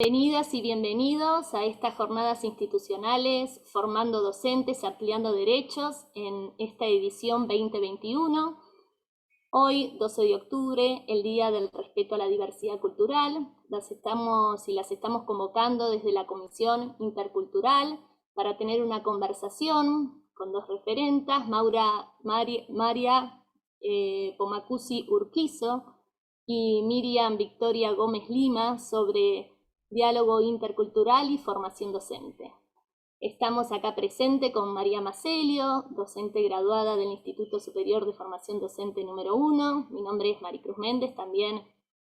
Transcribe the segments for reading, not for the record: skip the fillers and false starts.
Bienvenidas y bienvenidos a estas jornadas institucionales Formando Docentes, Ampliando Derechos en esta edición 2021. Hoy, 12 de octubre, el Día del Respeto a la Diversidad Cultural, las estamos convocando desde la Comisión Intercultural para tener una conversación con dos referentas, María Pomacusi Urquizo y Miriam Victoria Gómez Lima, sobre diálogo intercultural y formación docente. Estamos acá presente con María Macelio, docente graduada del Instituto Superior de Formación Docente número 1. Mi nombre es Maricruz Méndez, también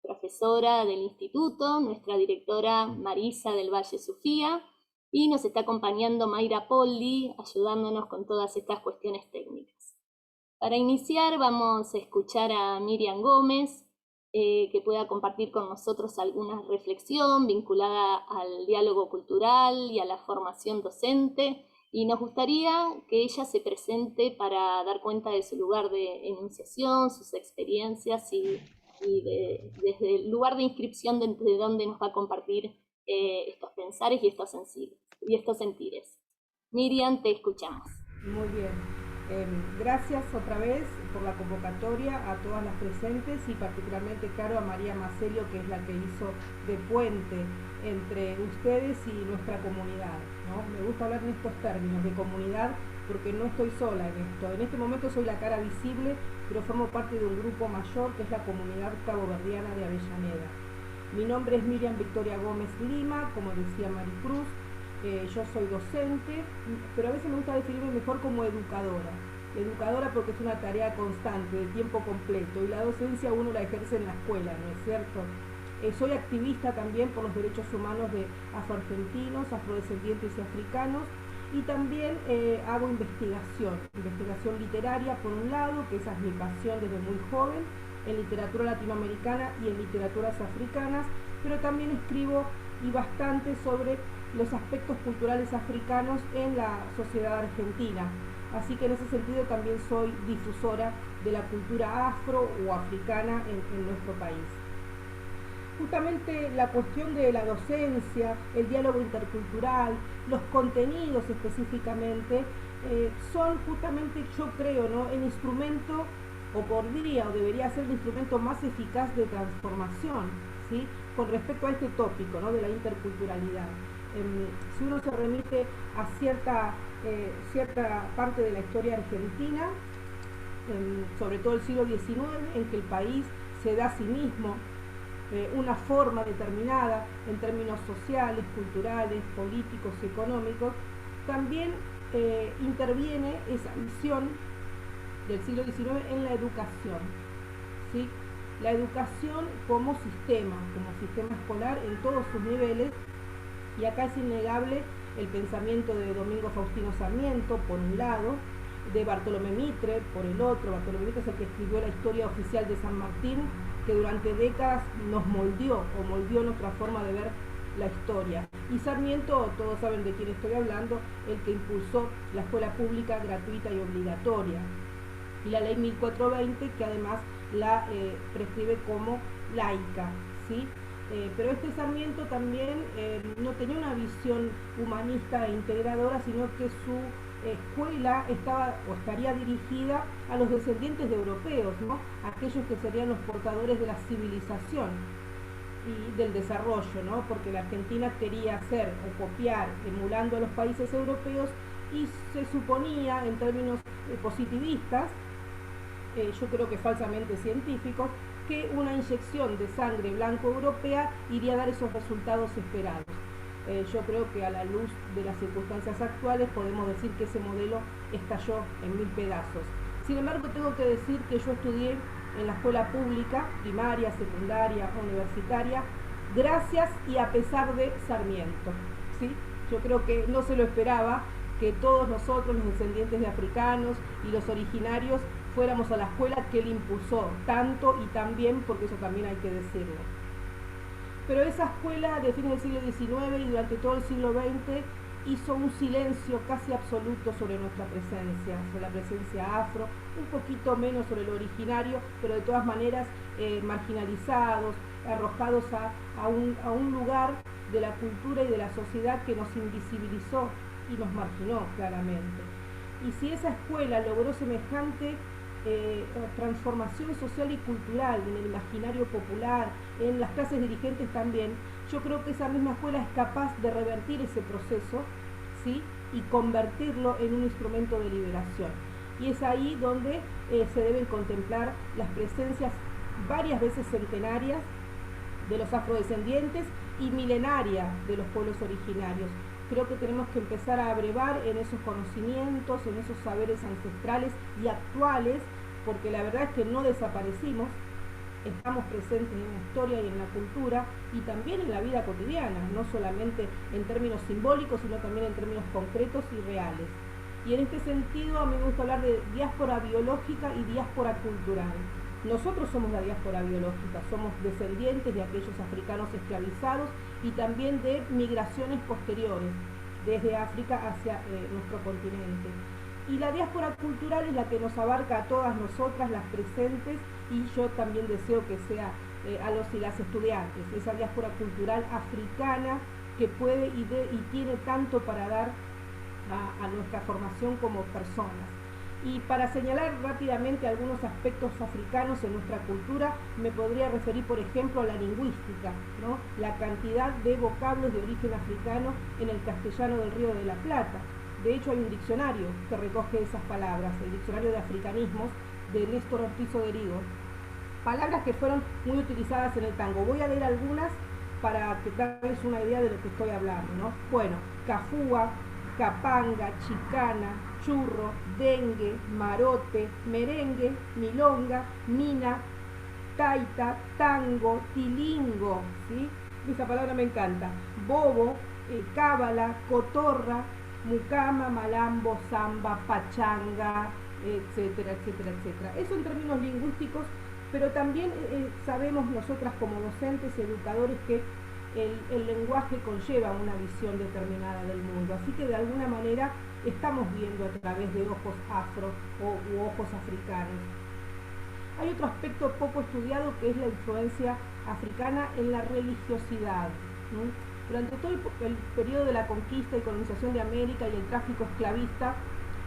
profesora del instituto, nuestra directora Marisa del Valle Sofía, y nos está acompañando Mayra Poldi, ayudándonos con todas estas cuestiones técnicas. Para iniciar vamos a escuchar a Miriam Gómez, que pueda compartir con nosotros alguna reflexión vinculada al diálogo cultural y a la formación docente, y nos gustaría que ella se presente para dar cuenta de su lugar de enunciación, sus experiencias y desde el lugar de inscripción de donde nos va a compartir estos pensares y estos sentires. Miriam, te escuchamos. Muy bien. Gracias otra vez por la convocatoria a todas las presentes y particularmente, claro, a María Macelio, que es la que hizo de puente entre ustedes y nuestra comunidad, ¿no? Me gusta hablar en estos términos de comunidad porque no estoy sola en esto. En este momento soy la cara visible, pero formo parte de un grupo mayor que es la comunidad caboverdiana de Avellaneda. Mi nombre es Miriam Victoria Gómez Lima, como decía Maricruz. Yo soy docente, pero a veces me gusta definirme mejor como educadora. Educadora porque es una tarea constante, de tiempo completo, y la docencia uno la ejerce en la escuela, ¿no es cierto? Soy activista también por los derechos humanos de afroargentinos, afrodescendientes y africanos, y también hago investigación literaria por un lado, que esa es mi pasión desde muy joven, en literatura latinoamericana y en literaturas africanas, pero también escribo y bastante sobre los aspectos culturales africanos en la sociedad argentina. Así que en ese sentido también soy difusora de la cultura afro o africana en nuestro país. Justamente la cuestión de la docencia, el diálogo intercultural, los contenidos específicamente, son justamente, yo creo, ¿no?, el instrumento, o podría o debería ser el instrumento más eficaz de transformación, ¿sí?, con respecto a este tópico, ¿no?, de la interculturalidad. Si uno se remite a cierta parte de la historia argentina, sobre todo el siglo XIX, en que el país se da a sí mismo una forma determinada en términos sociales, culturales, políticos y económicos, también interviene esa visión del siglo XIX en la educación, ¿sí? La educación como sistema escolar en todos sus niveles. Y acá es innegable el pensamiento de Domingo Faustino Sarmiento, por un lado, de Bartolomé Mitre, por el otro. Bartolomé Mitre es el que escribió la historia oficial de San Martín, que durante décadas nos moldeó nuestra forma de ver la historia. Y Sarmiento, todos saben de quién estoy hablando, el que impulsó la escuela pública gratuita y obligatoria. Y la ley 1420, que además la prescribe como laica, ¿sí? Pero este Sarmiento también no tenía una visión humanista e integradora, sino que su escuela estaría dirigida a los descendientes de europeos, ¿no?, aquellos que serían los portadores de la civilización y del desarrollo, ¿no?, porque la Argentina quería hacer o copiar, emulando a los países europeos, y se suponía, en términos positivistas, yo creo que falsamente científicos, que una inyección de sangre blanco europea iría a dar esos resultados esperados. Yo creo que a la luz de las circunstancias actuales podemos decir que ese modelo estalló en 1000 pedazos. Sin embargo, tengo que decir que yo estudié en la escuela pública, primaria, secundaria, universitaria, gracias y a pesar de Sarmiento, ¿sí? Yo creo que no se lo esperaba que todos nosotros, los descendientes de africanos y los originarios, fuéramos a la escuela que él impulsó tanto y tan bien, porque eso también hay que decirlo. Pero esa escuela de fines del siglo XIX y durante todo el siglo XX hizo un silencio casi absoluto sobre nuestra presencia, sobre la presencia afro, un poquito menos sobre lo originario, pero de todas maneras marginalizados, arrojados a un lugar de la cultura y de la sociedad que nos invisibilizó y nos marginó claramente. Y si esa escuela logró semejante transformación social y cultural en el imaginario popular, en las clases dirigentes también, yo creo que esa misma escuela es capaz de revertir ese proceso, ¿sí? Y convertirlo en un instrumento de liberación. Y es ahí donde se deben contemplar las presencias varias veces centenarias de los afrodescendientes y milenarias de los pueblos originarios. Creo que tenemos que empezar a abrevar en esos conocimientos, en esos saberes ancestrales y actuales, porque la verdad es que no desaparecimos, estamos presentes en la historia y en la cultura y también en la vida cotidiana, no solamente en términos simbólicos, sino también en términos concretos y reales. Y en este sentido a mí me gusta hablar de diáspora biológica y diáspora cultural. Nosotros somos la diáspora biológica, somos descendientes de aquellos africanos esclavizados y también de migraciones posteriores desde África hacia nuestro continente. Y la diáspora cultural es la que nos abarca a todas nosotras, las presentes, y yo también deseo que sea a los y las estudiantes, esa diáspora cultural africana que puede y tiene tanto para dar a nuestra formación como personas. Y para señalar rápidamente algunos aspectos africanos en nuestra cultura, me podría referir, por ejemplo, a la lingüística, ¿no? La cantidad de vocablos de origen africano en el castellano del Río de la Plata. De hecho, hay un diccionario que recoge esas palabras, el Diccionario de Africanismos de Néstor Ortiz Oderigo. Palabras que fueron muy utilizadas en el tango. Voy a leer algunas para que darles una idea de lo que estoy hablando, ¿no? Bueno, cafúa, capanga, chicana, churro, dengue, marote, merengue, milonga, mina, taita, tango, tilingo, ¿sí? Esa palabra me encanta. Bobo, cábala, cotorra, mucama, malambo, samba, pachanga, etcétera, etcétera, etcétera. Eso en términos lingüísticos, pero también sabemos nosotras como docentes, educadores, que el lenguaje conlleva una visión determinada del mundo, así que de alguna manera estamos viendo a través de ojos afro u ojos africanos. Hay otro aspecto poco estudiado que es la influencia africana en la religiosidad. Durante todo el periodo de la conquista y colonización de América y el tráfico esclavista,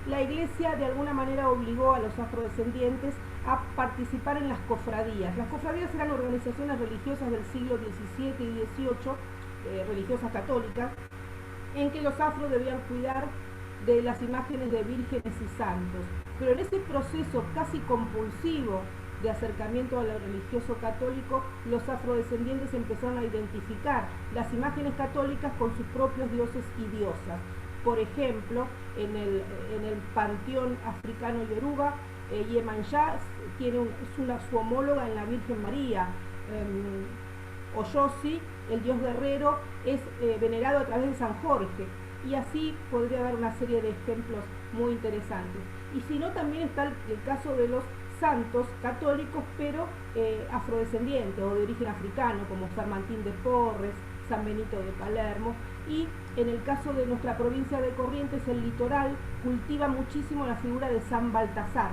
la Iglesia de alguna manera obligó a los afrodescendientes a participar en las cofradías. Las cofradías eran organizaciones religiosas del siglo XVII y XVIII, religiosas católicas, en que los afros debían cuidar de las imágenes de vírgenes y santos. Pero en ese proceso casi compulsivo de acercamiento a lo religioso católico, los afrodescendientes empezaron a identificar las imágenes católicas con sus propios dioses y diosas. Por ejemplo, en el panteón africano yoruba, Yemanja su homóloga en la Virgen María. Oyosi, el dios guerrero, es venerado a través de San Jorge. Y así podría dar una serie de ejemplos muy interesantes. Y si no, también está el caso de los santos católicos, pero afrodescendientes o de origen africano, como San Martín de Porres, San Benito de Palermo. Y en el caso de nuestra provincia de Corrientes, el litoral cultiva muchísimo la figura de San Baltasar,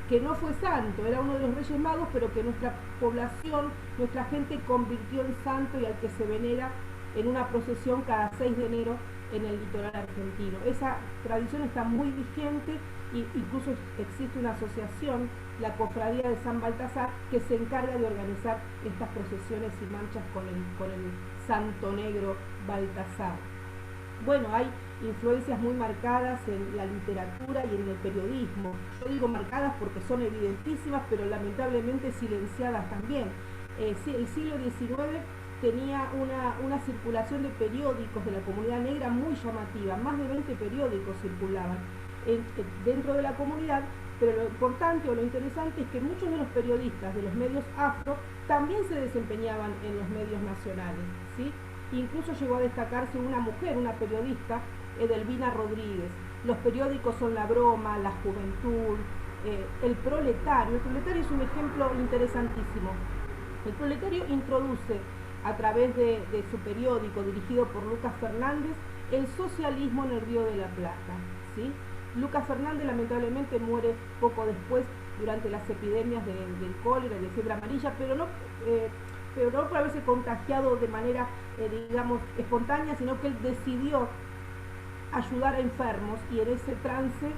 que no fue santo, era uno de los Reyes Magos, pero que nuestra población, nuestra gente convirtió en santo y al que se venera en una procesión cada 6 de enero en el litoral argentino. Esa tradición está muy vigente e incluso existe una asociación, la Cofradía de San Baltasar, que se encarga de organizar estas procesiones y marchas con el Santo Negro Baltasar. Bueno, hay influencias muy marcadas en la literatura y en el periodismo. Yo digo marcadas porque son evidentísimas, pero lamentablemente silenciadas también. El siglo XIX tenía una circulación de periódicos de la comunidad negra muy llamativa. Más de 20 periódicos circulaban dentro de la comunidad, pero lo importante o lo interesante es que muchos de los periodistas de los medios afro también se desempeñaban en los medios nacionales, ¿sí? Incluso llegó a destacarse una mujer, una periodista, Edelvina Rodríguez. Los periódicos son La Broma, La Juventud, El Proletario. El Proletario es un ejemplo interesantísimo. El Proletario introduce a través de su periódico dirigido por Lucas Fernández el socialismo en el Río de la Plata, ¿sí? Lucas Fernández lamentablemente muere poco después durante las epidemias del cólera y de fiebre amarilla, pero no pero no por haberse contagiado de manera, digamos, espontánea, sino que él decidió ayudar a enfermos y en ese trance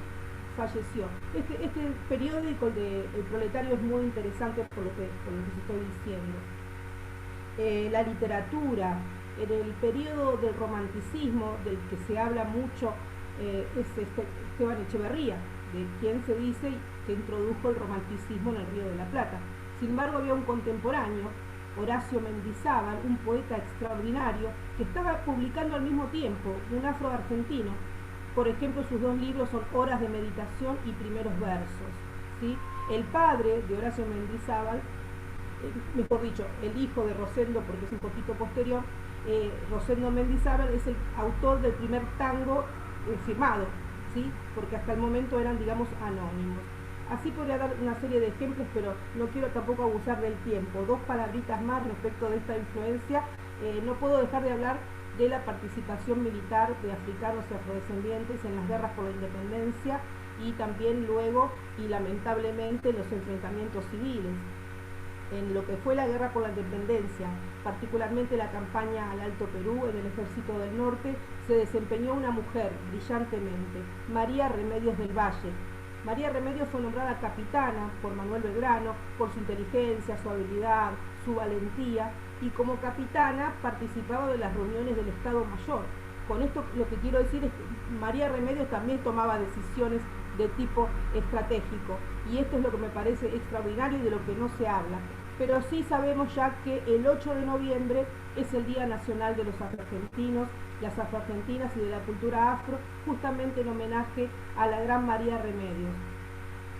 falleció. Este periódico, El Proletario, es muy interesante por lo que les estoy diciendo. La literatura, en el periodo del romanticismo, del que se habla mucho, es Esteban Echeverría, de quien se dice que introdujo el romanticismo en el Río de la Plata. Sin embargo, había un contemporáneo, Horacio Mendizábal, un poeta extraordinario, que estaba publicando al mismo tiempo, un afroargentino. Por ejemplo, sus dos libros son Horas de Meditación y Primeros Versos, ¿sí? El padre de Horacio Mendizábal, mejor dicho, el hijo de Rosendo, porque es un poquito posterior, Rosendo Mendizábal es el autor del primer tango firmado, ¿sí? Porque hasta el momento eran, digamos, anónimos. Así podría dar una serie de ejemplos, pero no quiero tampoco abusar del tiempo. Dos palabritas más respecto de esta influencia. No puedo dejar de hablar de la participación militar de africanos y afrodescendientes en las guerras por la independencia y también luego, y lamentablemente, los enfrentamientos civiles. En lo que fue la guerra por la independencia, particularmente la campaña al Alto Perú, en el Ejército del Norte, se desempeñó una mujer brillantemente, María Remedios del Valle. María Remedios fue nombrada capitana por Manuel Belgrano por su inteligencia, su habilidad, su valentía, y como capitana participaba de las reuniones del Estado Mayor. Con esto lo que quiero decir es que María Remedios también tomaba decisiones de tipo estratégico, y esto es lo que me parece extraordinario y de lo que no se habla. Pero sí sabemos ya que el 8 de noviembre es el Día Nacional de los Afroargentinos, las afroargentinas y de la cultura afro, justamente en homenaje a la gran María Remedios.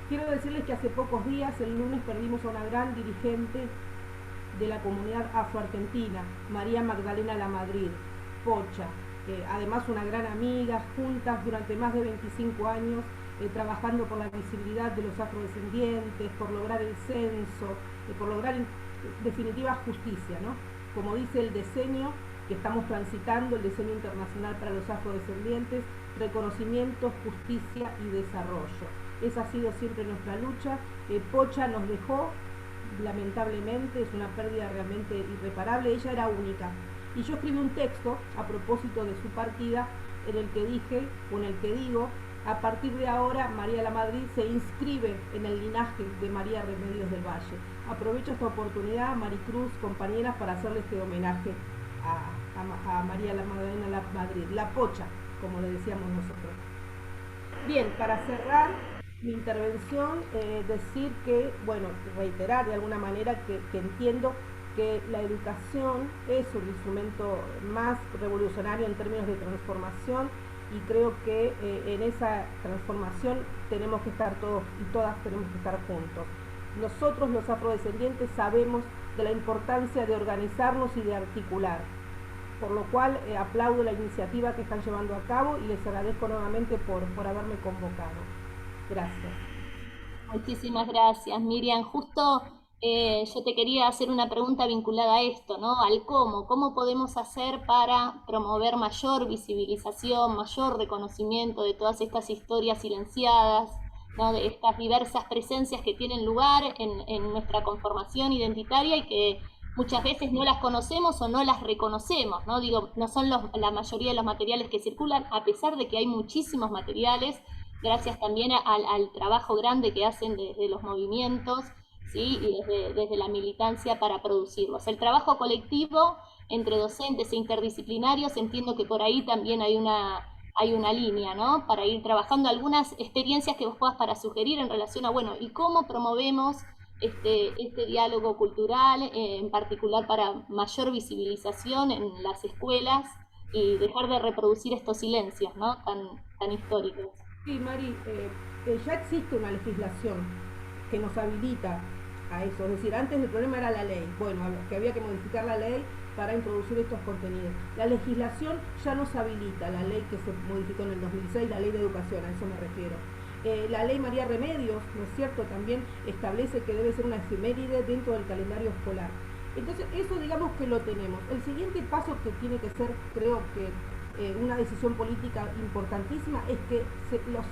Quiero decirles que hace pocos días, el lunes, perdimos a una gran dirigente de la comunidad afroargentina, María Magdalena Lamadrid, Pocha. Además una gran amiga, juntas durante más de 25 años, trabajando por la visibilidad de los afrodescendientes, por lograr el censo, por lograr en definitiva justicia, ¿no? Como dice el decenio que estamos transitando, el decenio internacional para los afrodescendientes, reconocimiento, justicia y desarrollo. Esa ha sido siempre nuestra lucha. Pocha nos dejó, lamentablemente, es una pérdida realmente irreparable. Ella era única. Y yo escribí un texto a propósito de su partida en el que dije, o en el que digo, a partir de ahora María Lamadrid se inscribe en el linaje de María Remedios del Valle. Aprovecho esta oportunidad, Maricruz, compañeras, para hacerle este homenaje a María Magdalena Lamadrid, la Pocha, como le decíamos nosotros. Bien, para cerrar mi intervención, decir que, bueno, reiterar de alguna manera que entiendo que la educación es un instrumento más revolucionario en términos de transformación, y creo que en esa transformación tenemos que estar todos y todas tenemos que estar juntos. Nosotros los afrodescendientes sabemos de la importancia de organizarnos y de articular, por lo cual aplaudo la iniciativa que están llevando a cabo y les agradezco nuevamente por haberme convocado. Gracias. Muchísimas gracias, Miriam. Justo yo te quería hacer una pregunta vinculada a esto, ¿no? Al cómo podemos hacer para promover mayor visibilización, mayor reconocimiento de todas estas historias silenciadas, ¿no? De estas diversas presencias que tienen lugar en nuestra conformación identitaria y que muchas veces no las conocemos o no las reconocemos, ¿no? Digo, no son la mayoría de los materiales que circulan, a pesar de que hay muchísimos materiales, gracias también al trabajo grande que hacen desde los movimientos, ¿sí? Y desde la militancia para producirlos. El trabajo colectivo entre docentes e interdisciplinarios, entiendo que por ahí también hay una línea, ¿no? Para ir trabajando algunas experiencias que vos puedas para sugerir en relación a, bueno, ¿y cómo promovemos este diálogo cultural, en particular para mayor visibilización en las escuelas y dejar de reproducir estos silencios, ¿no? tan históricos? Sí, Mari, ya existe una legislación que nos habilita a eso. Es decir, antes el problema era la ley. Bueno, que había que modificar la ley para introducir estos contenidos. La legislación ya nos habilita, la ley que se modificó en el 2006, la ley de educación, a eso me refiero. La ley María Remedios, ¿no es cierto?, también establece que debe ser una efeméride dentro del calendario escolar. Entonces, eso digamos que lo tenemos. El siguiente paso que tiene que ser, creo que, una decisión política importantísima es que los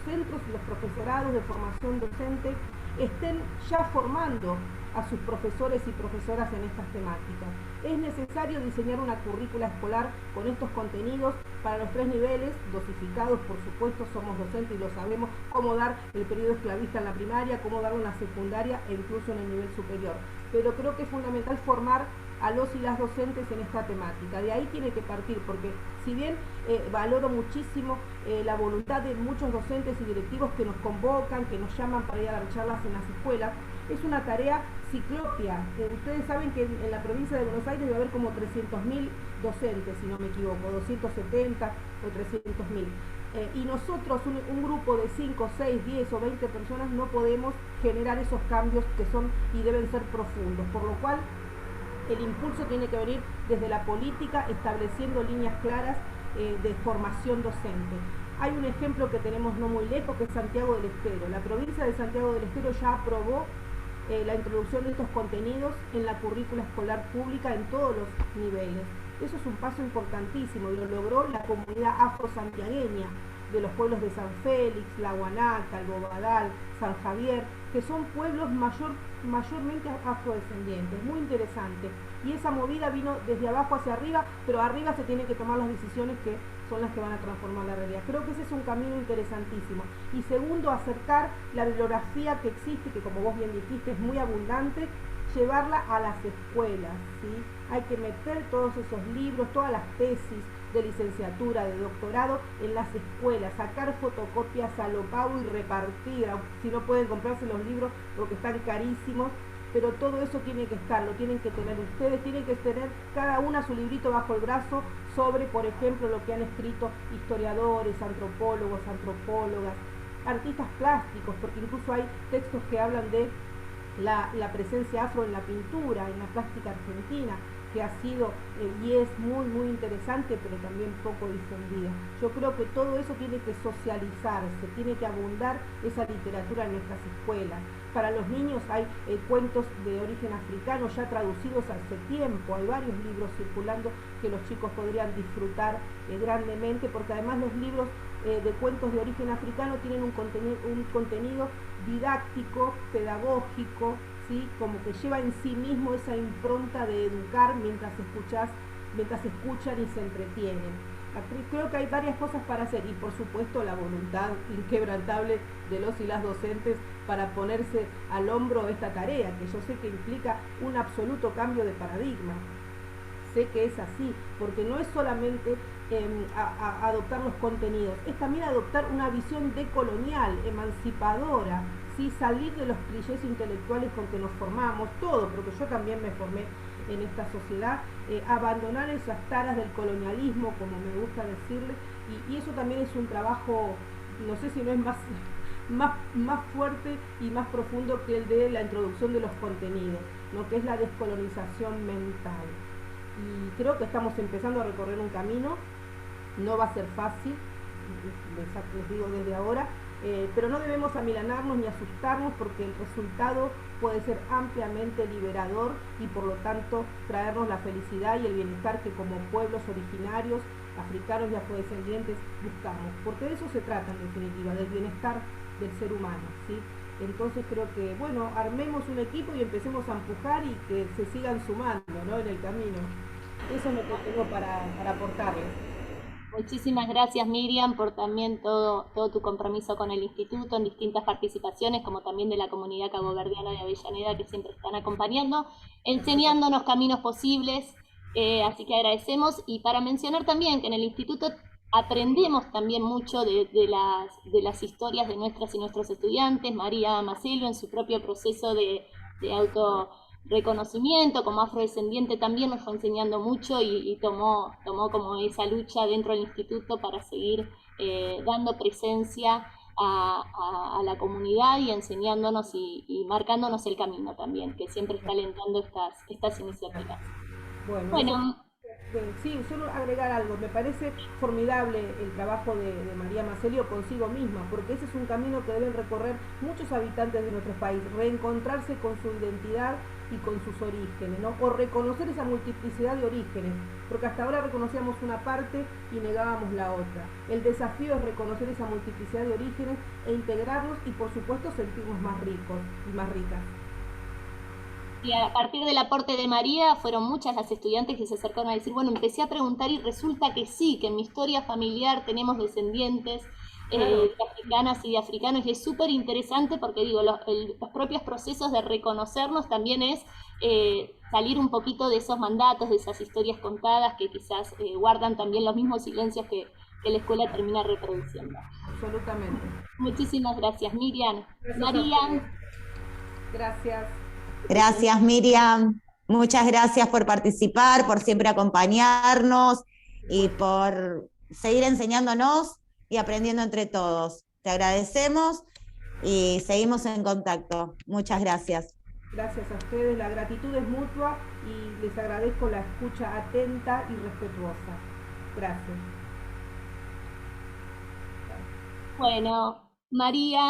centros y los profesorados de formación docente estén ya formando a sus profesores y profesoras en estas temáticas. Es necesario diseñar una currícula escolar con estos contenidos para los 3 niveles, dosificados, por supuesto, somos docentes y lo sabemos, cómo dar el periodo esclavista en la primaria, cómo darlo en la secundaria e incluso en el nivel superior. Pero creo que es fundamental formar a los y las docentes en esta temática. De ahí tiene que partir, porque si bien valoro muchísimo la voluntad de muchos docentes y directivos que nos convocan, que nos llaman para ir a dar charlas en las escuelas, es una tarea ciclopia. Ustedes saben que en la provincia de Buenos Aires debe haber como 300.000 docentes, si no me equivoco, 270 o 300.000. Y nosotros, un grupo de 5, 6, 10 o 20 personas, no podemos generar esos cambios que son y deben ser profundos, por lo cual el impulso tiene que venir desde la política, estableciendo líneas claras de formación docente. Hay un ejemplo que tenemos no muy lejos, que es Santiago del Estero. La provincia de Santiago del Estero ya aprobó la introducción de estos contenidos en la currícula escolar pública en todos los niveles. Eso es un paso importantísimo y lo logró la comunidad afro-santiagueña de los pueblos de San Félix, La Guanaca, El Bobadal, San Javier, que son pueblos mayormente afrodescendientes. Muy interesante. Y esa movida vino desde abajo hacia arriba, pero arriba se tienen que tomar las decisiones que son las que van a transformar la realidad. Creo que ese es un camino interesantísimo. Y segundo, acercar la bibliografía que existe, que como vos bien dijiste es muy abundante, llevarla a las escuelas, ¿sí? Hay que meter todos esos libros, todas las tesis de licenciatura, de doctorado en las escuelas, sacar fotocopias a lo pavo y repartir, si no pueden comprarse los libros porque están carísimos, pero todo eso tiene que estar, lo tienen que tener ustedes, tienen que tener cada una su librito bajo el brazo sobre, por ejemplo, lo que han escrito historiadores, antropólogos, antropólogas, artistas plásticos, porque incluso hay textos que hablan de la presencia afro en la pintura, en la plástica argentina, que ha sido y es muy interesante, pero también poco difundida. Yo creo que todo eso tiene que socializarse, tiene que abundar esa literatura en nuestras escuelas. Para los niños hay cuentos de origen africano ya traducidos hace tiempo, hay varios libros circulando que los chicos podrían disfrutar grandemente, porque además los libros de cuentos de origen africano tienen un contenido didáctico, pedagógico, ¿sí? Como que lleva en sí mismo esa impronta de educar mientras escuchan y se entretienen. Creo que hay varias cosas para hacer y por supuesto la voluntad inquebrantable de los y las docentes para ponerse al hombro esta tarea, que yo sé que implica un absoluto cambio de paradigma. Sé que es así, porque no es solamente adoptar los contenidos, es también adoptar una visión decolonial, emancipadora, ¿sí? Salir de los clichés intelectuales con que nos formamos, todo, porque yo también me formé en esta sociedad, abandonar esas taras del colonialismo, como me gusta decirle, y eso también es un trabajo, no sé si no es más fuerte y más profundo que el de la introducción de los contenidos, ¿no? Que es la descolonización mental. Y creo que estamos empezando a recorrer un camino, no va a ser fácil, les digo desde ahora, pero no debemos amilanarnos ni asustarnos, porque el resultado puede ser ampliamente liberador y por lo tanto traernos la felicidad y el bienestar que como pueblos originarios, africanos y afrodescendientes buscamos, porque de eso se trata en definitiva, del bienestar del ser humano, ¿sí? Entonces creo que, bueno, armemos un equipo y empecemos a empujar y que se sigan sumando, ¿no? En el camino. Eso es lo que tengo para aportarles. Muchísimas gracias, Miriam, por también todo tu compromiso con el instituto en distintas participaciones, como también de la comunidad caboverdiana de Avellaneda, que siempre están acompañando, enseñándonos caminos posibles, así que agradecemos. Y para mencionar también que en el instituto aprendemos también mucho de las historias de nuestras y nuestros estudiantes. María Macelio, en su propio proceso de autorreconocimiento como afrodescendiente, también nos fue enseñando mucho y tomó como esa lucha dentro del instituto para seguir dando presencia a la comunidad y enseñándonos y marcándonos el camino también, que siempre está alentando estas iniciativas. Bueno, Sí, solo agregar algo, me parece formidable el trabajo de María Macelio consigo misma, porque ese es un camino que deben recorrer muchos habitantes de nuestro país, reencontrarse con su identidad y con sus orígenes, ¿no? O reconocer esa multiplicidad de orígenes, porque hasta ahora reconocíamos una parte y negábamos la otra. El desafío es reconocer esa multiplicidad de orígenes e integrarlos y por supuesto sentirnos más ricos y más ricas. Y a partir del aporte de María, fueron muchas las estudiantes que se acercaron a decir, bueno, empecé a preguntar y resulta que sí, que en mi historia familiar tenemos descendientes Claro, de africanas y de africanos, y es súper interesante porque digo, los propios procesos de reconocernos también es salir un poquito de esos mandatos, de esas historias contadas que quizás guardan también los mismos silencios que la escuela termina reproduciendo. absolutamente. Muchísimas gracias, Miriam. Gracias a ustedes. María, Gracias. Gracias, Miriam. Muchas gracias por participar, por siempre acompañarnos y por seguir enseñándonos y aprendiendo entre todos. Te agradecemos y seguimos en contacto. Muchas gracias. Gracias a ustedes. La gratitud es mutua y les agradezco la escucha atenta y respetuosa. Gracias. bueno, María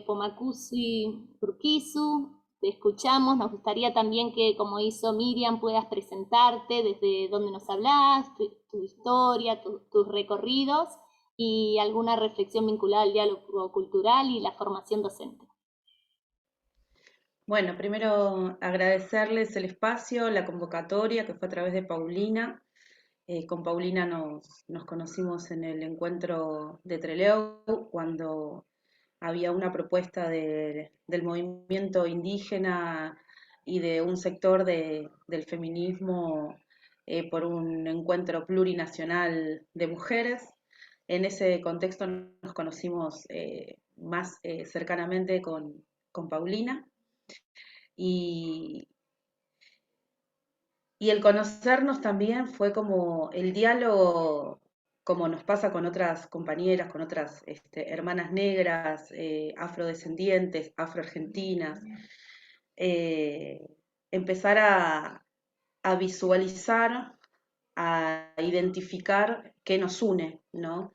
Pomacusi Urquizu, te escuchamos. Nos gustaría también que, como hizo Miriam, puedas presentarte desde dónde nos hablas, tu historia, tus recorridos y alguna reflexión vinculada al diálogo cultural y la formación docente. Bueno, primero agradecerles el espacio, la convocatoria que fue a través de Paulina. Con Paulina nos conocimos en el encuentro de Trelew, cuando había una propuesta del movimiento indígena y de un sector del feminismo por un encuentro plurinacional de mujeres. En ese contexto nos conocimos más cercanamente con Paulina. Y, y el conocernos también fue como el diálogo, como nos pasa con otras compañeras, con otras hermanas negras, afrodescendientes, afroargentinas, eh, empezar a visualizar, a identificar qué nos une, ¿no?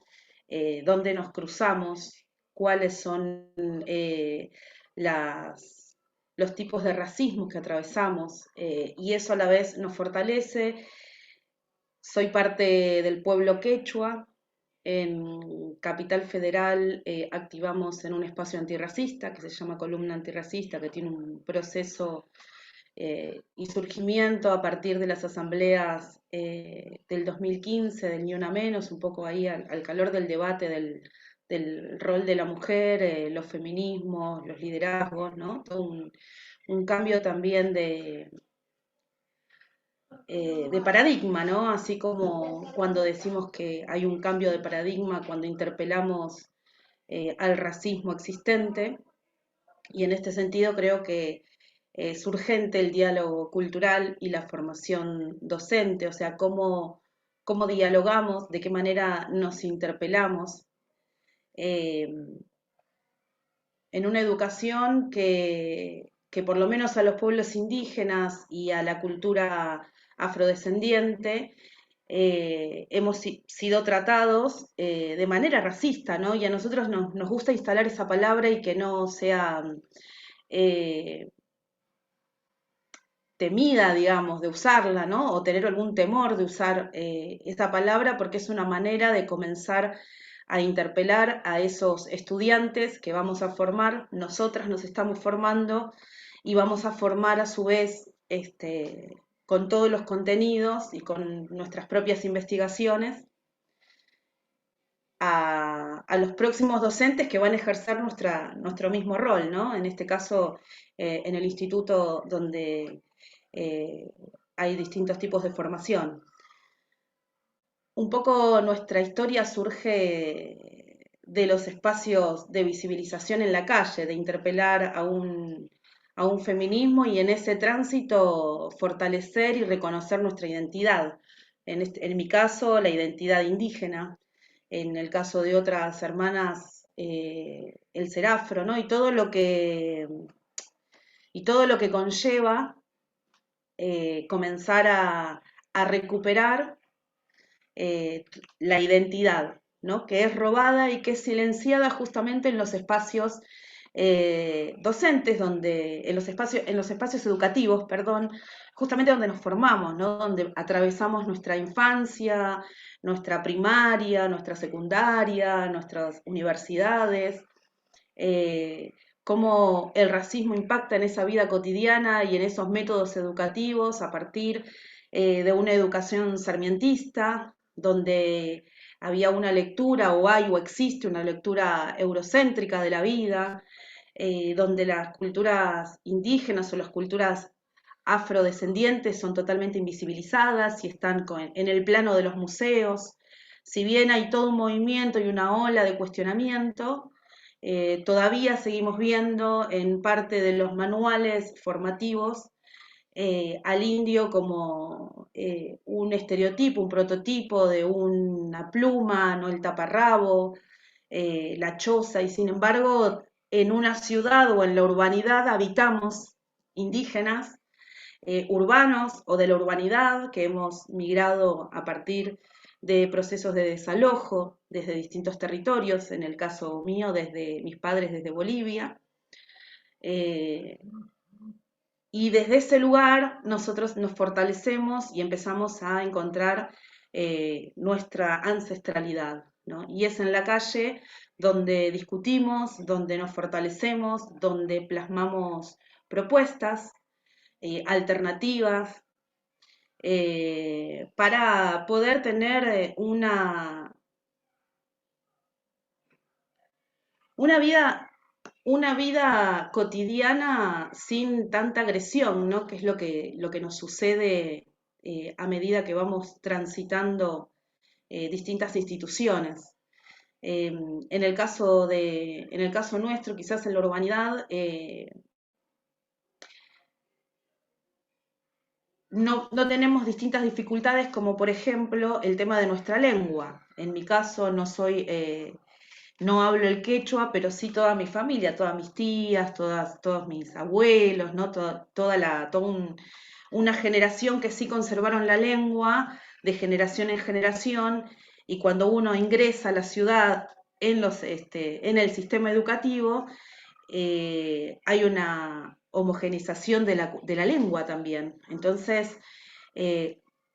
Dónde nos cruzamos, cuáles son las, los tipos de racismo que atravesamos, y eso a la vez nos fortalece. Soy parte del pueblo quechua. En Capital Federal activamos en un espacio antirracista que se llama Columna Antirracista, que tiene un proceso y surgimiento a partir de las asambleas del 2015, del Ni Una Menos, un poco ahí al calor del debate del rol de la mujer, los feminismos, los liderazgos, ¿no? Todo un cambio también de paradigma, ¿no? Así como cuando decimos que hay un cambio de paradigma, cuando interpelamos al racismo existente, y en este sentido creo que es urgente el diálogo cultural y la formación docente, o sea, cómo dialogamos, de qué manera nos interpelamos eh, en una educación que por lo menos a los pueblos indígenas y a la cultura afrodescendiente hemos sido tratados de manera racista, ¿no? Y a nosotros nos gusta instalar esa palabra y que no sea eh, temida, digamos, de usarla, ¿no? O tener algún temor de usar esa palabra, porque es una manera de comenzar a interpelar a esos estudiantes que vamos a formar. Nosotras nos estamos formando y vamos a formar a su vez con todos los contenidos y con nuestras propias investigaciones a los próximos docentes que van a ejercer nuestro mismo rol, ¿no? En este caso, en el instituto donde eh, hay distintos tipos de formación. Un poco nuestra historia surge de los espacios de visibilización en la calle, de interpelar a un feminismo y en ese tránsito fortalecer y reconocer nuestra identidad. En mi caso, la identidad indígena, en el caso de otras hermanas, el ser afro, ¿no? Y todo lo que conlleva comenzar a recuperar la identidad, ¿no? Que es robada y que es silenciada justamente en los espacios docentes, en los espacios educativos, perdón, justamente donde nos formamos, ¿no? Donde atravesamos nuestra infancia, nuestra primaria, nuestra secundaria, nuestras universidades, cómo el racismo impacta en esa vida cotidiana y en esos métodos educativos a partir de una educación sarmientista, donde había una lectura, o hay o existe una lectura eurocéntrica de la vida, donde las culturas indígenas o las culturas afrodescendientes son totalmente invisibilizadas y están en el plano de los museos. Si bien hay todo un movimiento y una ola de cuestionamiento, todavía seguimos viendo en parte de los manuales formativos al indio como un estereotipo, un prototipo de una pluma, ¿no? El taparrabo, la choza, y sin embargo en una ciudad o en la urbanidad habitamos indígenas, urbanos o de la urbanidad que hemos migrado a partir de procesos de desalojo desde distintos territorios, en el caso mío desde mis padres desde Bolivia. Y desde ese lugar nosotros nos fortalecemos y empezamos a encontrar nuestra ancestralidad, ¿no? Y es en la calle donde discutimos, donde nos fortalecemos, donde plasmamos propuestas alternativas para poder tener una vida una vida cotidiana sin tanta agresión, ¿no? Que es lo que nos sucede a medida que vamos transitando distintas instituciones. En el caso nuestro, quizás en la urbanidad, no tenemos distintas dificultades como por ejemplo el tema de nuestra lengua. En mi caso no hablo el quechua, pero sí toda mi familia, todas mis tías, todos mis abuelos, ¿no? Una generación que sí conservaron la lengua de generación en generación, y cuando uno ingresa a la ciudad en el sistema educativo, hay una homogeneización de la lengua también. Entonces,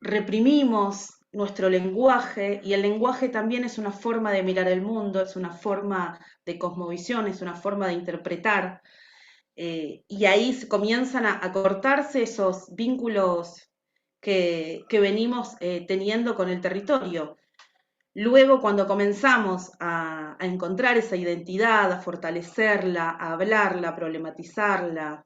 reprimimos nuestro lenguaje, y el lenguaje también es una forma de mirar el mundo, es una forma de cosmovisión, es una forma de interpretar, y ahí comienzan a cortarse esos vínculos que venimos teniendo con el territorio. Luego, cuando comenzamos a encontrar esa identidad, a fortalecerla, a hablarla, a problematizarla,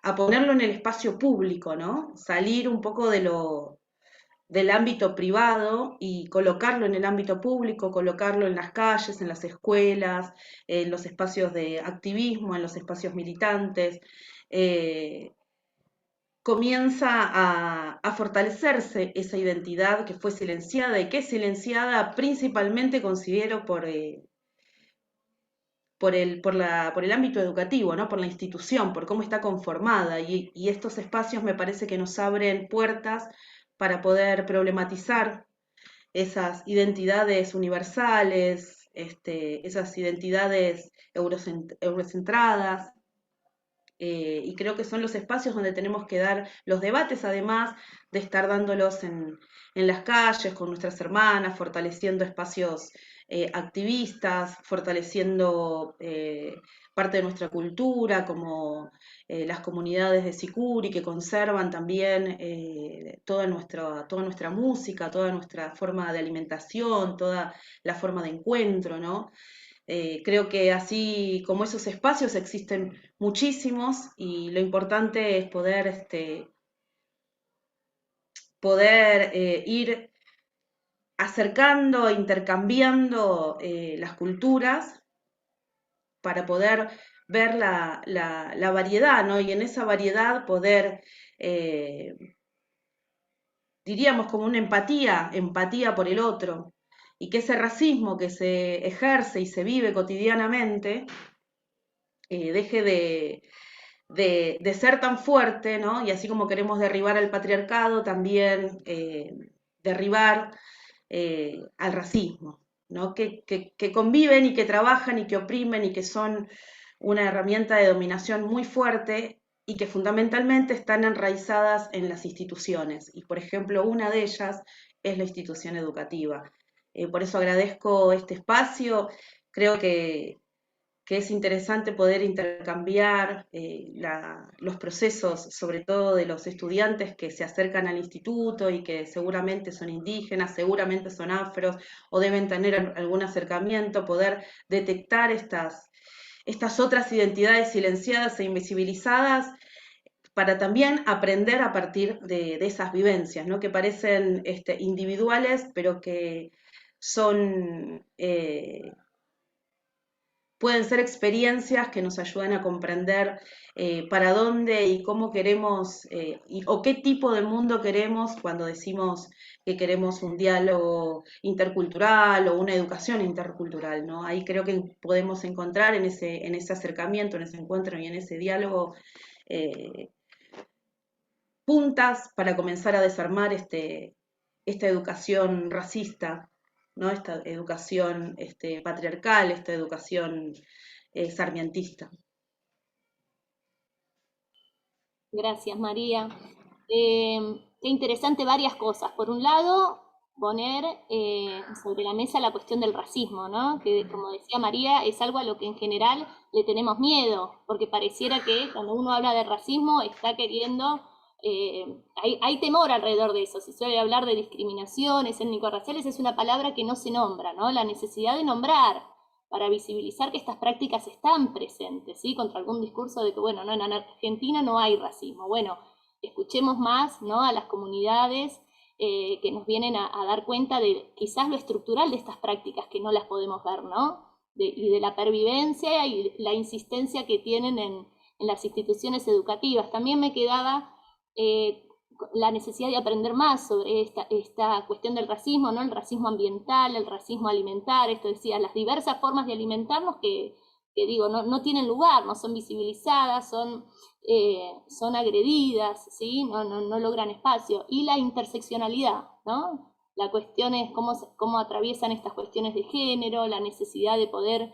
a ponerlo en el espacio público, ¿no? Salir un poco del ámbito privado y colocarlo en el ámbito público, colocarlo en las calles, en las escuelas, en los espacios de activismo, en los espacios militantes. Comienza a fortalecerse esa identidad que fue silenciada y que es silenciada principalmente, considero, por el ámbito educativo, ¿no? Por la institución, por cómo está conformada, y estos espacios me parece que nos abren puertas para poder problematizar esas identidades universales, esas identidades eurocentradas, y creo que son los espacios donde tenemos que dar los debates, además de estar dándolos en las calles con nuestras hermanas, fortaleciendo espacios activistas, fortaleciendo parte de nuestra cultura, como las comunidades de Sicuri, que conservan también toda nuestra música, toda nuestra forma de alimentación, toda la forma de encuentro, ¿no? Creo que así como esos espacios existen muchísimos, y lo importante es poder ir acercando e intercambiando las culturas para poder ver la variedad, ¿no? Y en esa variedad poder, diríamos, como una empatía por el otro, y que ese racismo que se ejerce y se vive cotidianamente deje de ser tan fuerte, ¿no? Y así como queremos derribar al patriarcado, también derribar al racismo, ¿no? Que conviven y que trabajan y que oprimen y que son una herramienta de dominación muy fuerte, y que fundamentalmente están enraizadas en las instituciones. Y por ejemplo, una de ellas es la institución educativa. Por eso agradezco este espacio. Creo que que es interesante poder intercambiar los procesos, sobre todo de los estudiantes que se acercan al instituto y que seguramente son indígenas, seguramente son afros o deben tener algún acercamiento, poder detectar estas otras identidades silenciadas e invisibilizadas para también aprender a partir de esas vivencias, ¿no? Que parecen individuales, pero que son... pueden ser experiencias que nos ayuden a comprender para dónde y cómo queremos, o qué tipo de mundo queremos cuando decimos que queremos un diálogo intercultural o una educación intercultural, ¿no? Ahí creo que podemos encontrar en ese acercamiento, en ese encuentro y en ese diálogo puntas para comenzar a desarmar esta educación racista, ¿no? Esta educación patriarcal, esta educación sarmientista. Gracias, María. Qué interesante varias cosas. Por un lado, poner sobre la mesa la cuestión del racismo, ¿no? Que, como decía María, es algo a lo que en general le tenemos miedo, porque pareciera que cuando uno habla de racismo está queriendo... hay temor alrededor de eso. Se suele hablar de discriminaciones étnico-raciales, es una palabra que no se nombra, ¿no? La necesidad de nombrar para visibilizar que estas prácticas están presentes, ¿sí? Contra algún discurso de que, bueno, no, en Argentina no hay racismo. Bueno, escuchemos más, ¿no? A las comunidades que nos vienen a dar cuenta de quizás lo estructural de estas prácticas que no las podemos ver, ¿no? Y de la pervivencia y la insistencia que tienen en las instituciones educativas. También me quedaba la necesidad de aprender más sobre esta cuestión del racismo, ¿no? El racismo ambiental, el racismo alimentario, esto decía, las diversas formas de alimentarnos que digo, no tienen lugar, no son visibilizadas, son agredidas, ¿sí? No logran espacio. Y la interseccionalidad, ¿no? La cuestión es cómo atraviesan estas cuestiones de género, la necesidad de poder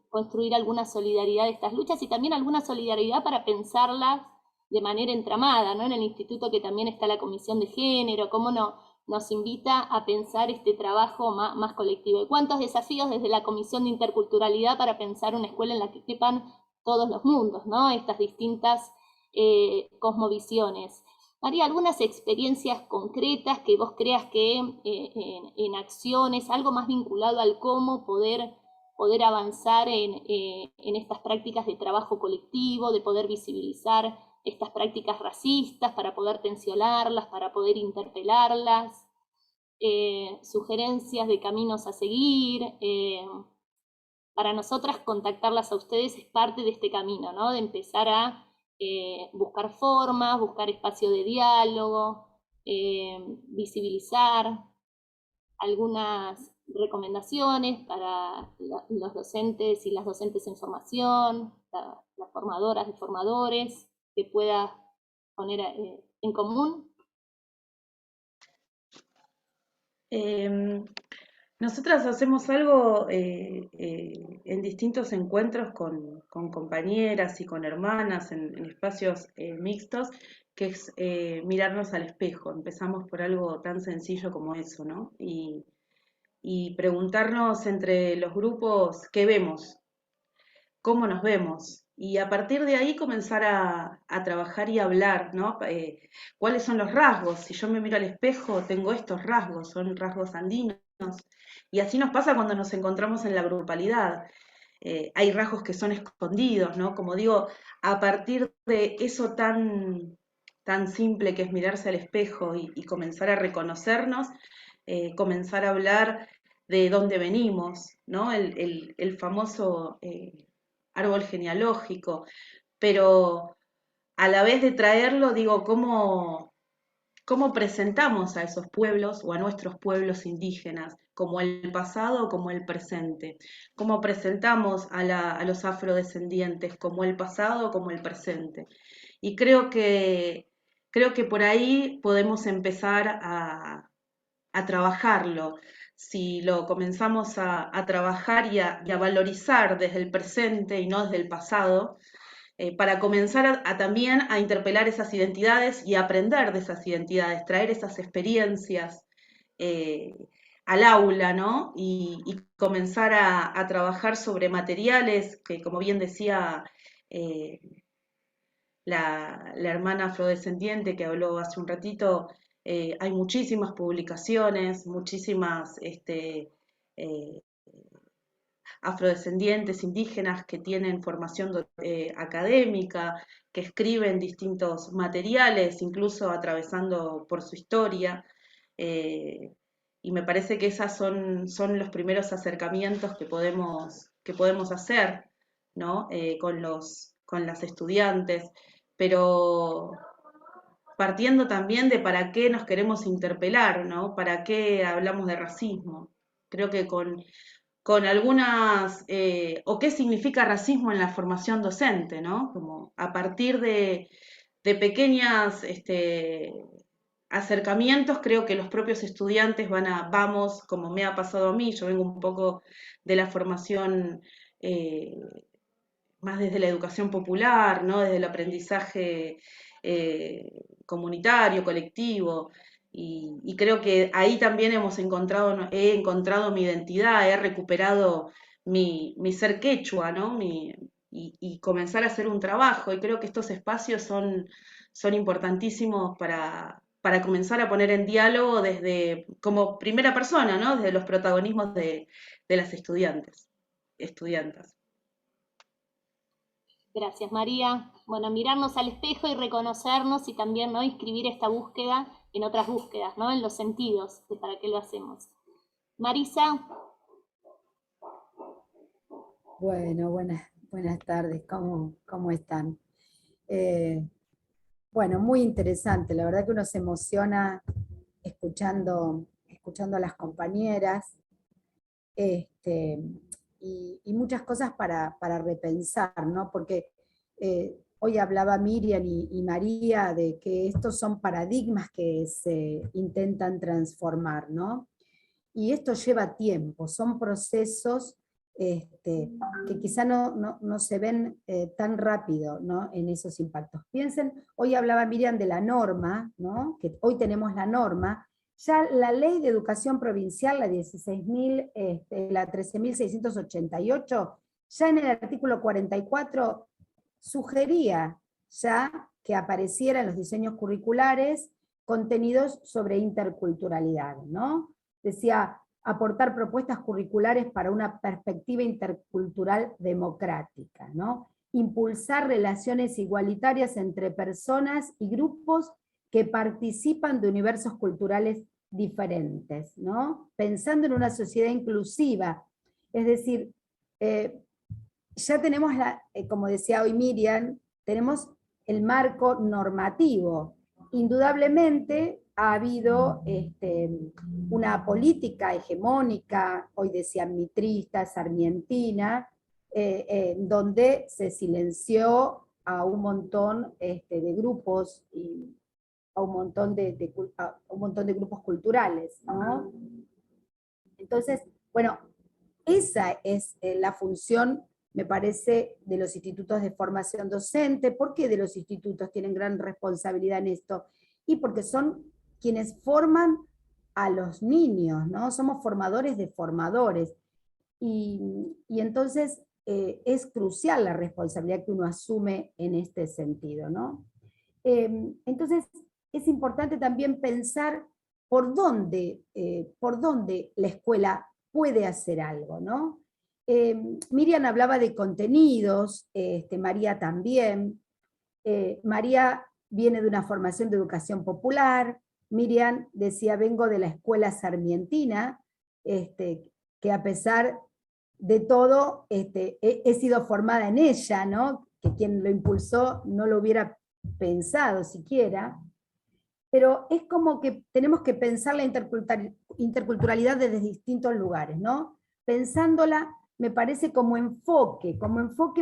construir alguna solidaridad de estas luchas y también alguna solidaridad para pensarlas de manera entramada, ¿no? En el instituto que también está la comisión de género, cómo nos invita a pensar este trabajo más colectivo. ¿Y cuántos desafíos desde la comisión de interculturalidad para pensar una escuela en la que quepan todos los mundos, ¿no? Estas distintas cosmovisiones. María, algunas experiencias concretas que vos creas que en acciones, algo más vinculado al cómo poder avanzar en estas prácticas de trabajo colectivo, de poder visibilizar estas prácticas racistas, para poder tensionarlas, para poder interpelarlas, sugerencias de caminos a seguir. Para nosotras contactarlas a ustedes es parte de este camino, ¿no? De empezar a buscar formas, buscar espacio de diálogo, visibilizar algunas recomendaciones para los docentes y las docentes en formación, las formadoras y formadores, que pueda poner en común. Nosotras hacemos algo en distintos encuentros con compañeras y con hermanas en espacios mixtos, que es mirarnos al espejo. Empezamos por algo tan sencillo como eso, ¿no? Y preguntarnos entre los grupos qué vemos, cómo nos vemos. Y a partir de ahí comenzar a trabajar y hablar, ¿no? ¿Cuáles son los rasgos? Si yo me miro al espejo, tengo estos rasgos, son rasgos andinos. Y así nos pasa cuando nos encontramos en la grupalidad. Hay rasgos que son escondidos, ¿no? Como digo, a partir de eso tan simple que es mirarse al espejo y comenzar a reconocernos, comenzar a hablar de dónde venimos, ¿no? El famoso árbol genealógico, pero a la vez de traerlo, digo, ¿cómo presentamos a esos pueblos o a nuestros pueblos indígenas, como el pasado o como el presente? ¿Cómo presentamos a los afrodescendientes, como el pasado o como el presente? Y creo que por ahí podemos empezar a trabajarlo. Si lo comenzamos a trabajar y a valorizar desde el presente y no desde el pasado, para comenzar también a interpelar esas identidades y aprender de esas identidades, traer esas experiencias al aula, ¿no? Y comenzar a trabajar sobre materiales que, como bien decía la hermana afrodescendiente que habló hace un ratito, hay muchísimas publicaciones, muchísimas eh, afrodescendientes, indígenas que tienen formación académica, que escriben distintos materiales, incluso atravesando por su historia. eh, y me parece que esos son los primeros acercamientos que podemos hacer, ¿no? Con las estudiantes, pero partiendo también de para qué nos queremos interpelar, ¿no? ¿Para qué hablamos de racismo? Creo que con algunas, o qué significa racismo en la formación docente, ¿no? Como a partir de pequeñas acercamientos, creo que los propios estudiantes vamos, como me ha pasado a mí, yo vengo un poco de la formación eh, más desde la educación popular, ¿no? Desde el aprendizaje comunitario, colectivo, y creo que ahí también he encontrado mi identidad, he recuperado mi ser quechua, ¿no? Y comenzar a hacer un trabajo, y creo que estos espacios son importantísimos para comenzar a poner en diálogo desde, como primera persona, ¿no? Desde los protagonismos de las estudiantas. Gracias, María. Bueno, mirarnos al espejo y reconocernos y también, ¿no?, inscribir esta búsqueda en otras búsquedas, ¿no?, en los sentidos de para qué lo hacemos. Marisa. Bueno, buenas tardes, ¿cómo están? Bueno, muy interesante, la verdad que uno se emociona escuchando a las compañeras, y muchas cosas para repensar, ¿no? Porque hoy hablaba Miriam y María de que estos son paradigmas que se intentan transformar, ¿no? Y esto lleva tiempo, son procesos que quizá no se ven tan rápido, ¿no?, en esos impactos. Piensen, hoy hablaba Miriam de la norma, ¿no?, que hoy tenemos la norma, ya la ley de educación provincial, la 13.688, ya en el artículo 44 sugería ya que apareciera en los diseños curriculares contenidos sobre interculturalidad, ¿no? Decía, aportar propuestas curriculares para una perspectiva intercultural democrática, ¿no? Impulsar relaciones igualitarias entre personas y grupos que participan de universos culturales diferentes, ¿no? Pensando en una sociedad inclusiva, es decir, ya tenemos, como decía hoy Miriam, tenemos el marco normativo. Indudablemente ha habido una política hegemónica, hoy decían mitrista, sarmientina, donde se silenció a un montón de grupos y a un montón de grupos culturales, ¿no? Entonces, bueno, esa es la función, me parece, de los institutos de formación docente. ¿Por qué de los institutos tienen gran responsabilidad en esto? Y porque son quienes forman a los niños, ¿no? Somos formadores de formadores. Y entonces es crucial la responsabilidad que uno asume en este sentido, ¿no? Entonces es importante también pensar por dónde la escuela puede hacer algo, ¿no? Miriam hablaba de contenidos, María también. María viene de una formación de educación popular, Miriam decía, vengo de la escuela sarmientina, que a pesar de todo, he sido formada en ella, ¿no? Que quien lo impulsó no lo hubiera pensado siquiera, pero es como que tenemos que pensar la interculturalidad desde distintos lugares, ¿no? Pensándola, me parece como enfoque